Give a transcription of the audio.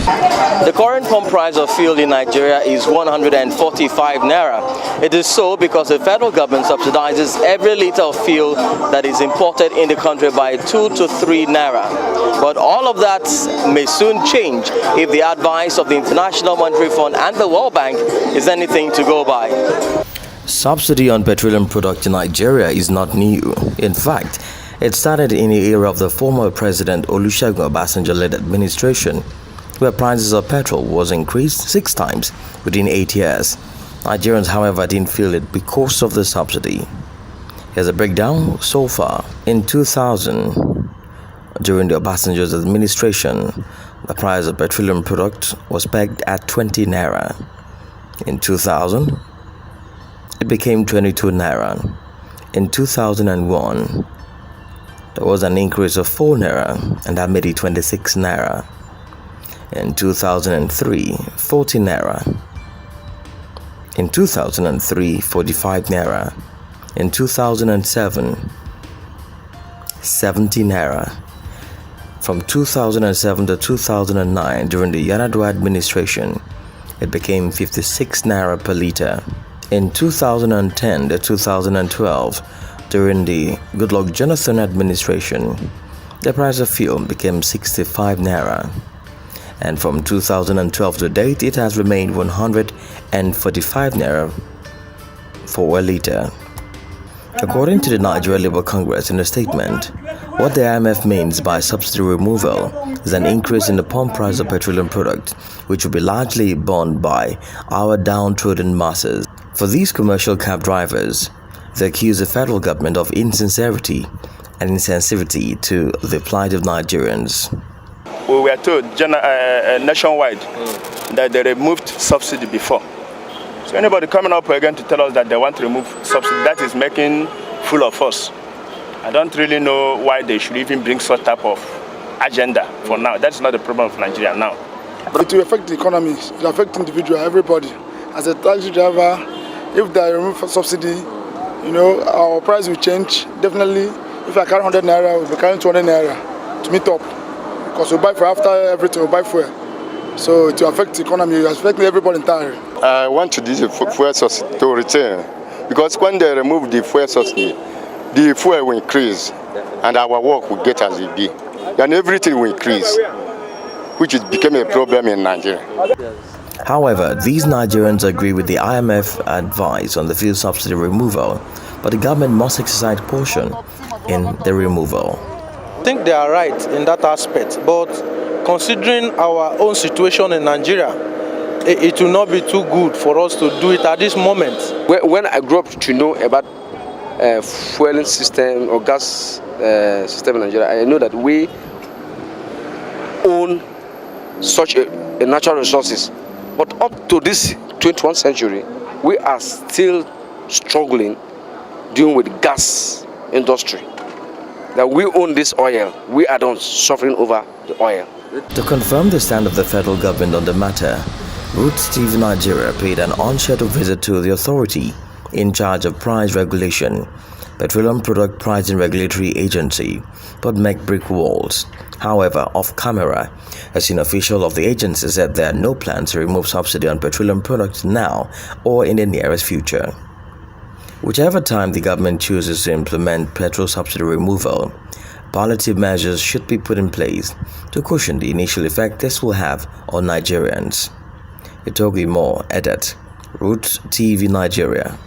The current pump price of fuel in Nigeria is 145 naira. It is so because the federal government subsidizes every liter of fuel that is imported in the country by 2 to 3 naira. But all of that may soon change if the advice of the International Monetary Fund and the World Bank is anything to go by. Subsidy on petroleum products in Nigeria is not new. In fact, it started in the era of the former President Olusegun Obasanjo-led administration, where prices of petrol was increased 6 times within 8 years. Nigerians, however, didn't feel it because of the subsidy. Here's a breakdown so far. In 2000, during the Obasanjo's administration, the price of petroleum product was pegged at 20 naira. In 2000, it became 22 naira. In 2001, there was an increase of 4 naira, and that made it 26 naira. In 2003, 40 naira. In 2003, 45 naira. In 2007, 70 naira. From 2007 to 2009, during the Yar'Adua administration, it became 56 naira per liter. In 2010 to 2012, during the Goodluck Jonathan administration, the price of fuel became 65 naira. And from 2012 to date, it has remained 145 naira for a liter. According to the Nigeria Labour Congress in a statement, what the IMF means by subsidy removal is an increase in the pump price of petroleum products, which will be largely borne by our downtrodden masses. For these commercial cab drivers, they accuse the federal government of insincerity and insensitivity to the plight of Nigerians. We were told nationwide that they removed subsidy before. So anybody coming up again to tell us that they want to remove subsidy, that is making fool of us. I don't really know why they should even bring such type of agenda for now. That's not the problem of Nigeria now. It will affect the economy, it will affect individual, everybody. As a taxi driver, if they remove subsidy, our price will change. Definitely, if I carry 100 naira, we'll be carrying 200 naira to meet up. Because we buy for after everything, we buy fuel. So it will affect the economy, it will affect everybody entirely. I want to use the fuel subsidy to return. Because when they remove the fuel subsidy, the fuel will increase and our work will get as it be. And everything will increase, which is became a problem in Nigeria. However, these Nigerians agree with the IMF advice on the fuel subsidy removal, but the government must exercise caution in the removal. I think they are right in that aspect, but considering our own situation in Nigeria, it will not be too good for us to do it at this moment. When I grew up to know about fueling system or gas system in Nigeria, I know that we own such a natural resources. But up to this 21st century, we are still struggling dealing with gas industry. That we own this oil, we are not suffering over the oil. To confirm the stand of the federal government on the matter, Rootstv Nigeria paid an unscheduled visit to the authority in charge of price regulation, Petroleum Product Pricing Regulatory Agency, but met brick walls. However, off camera, a senior official of the agency said there are no plans to remove subsidy on petroleum products now or in the nearest future. Whichever time the government chooses to implement petrol subsidy removal, palliative measures should be put in place to cushion the initial effect this will have on Nigerians. Itogui Moore, edit, Rootstv Nigeria.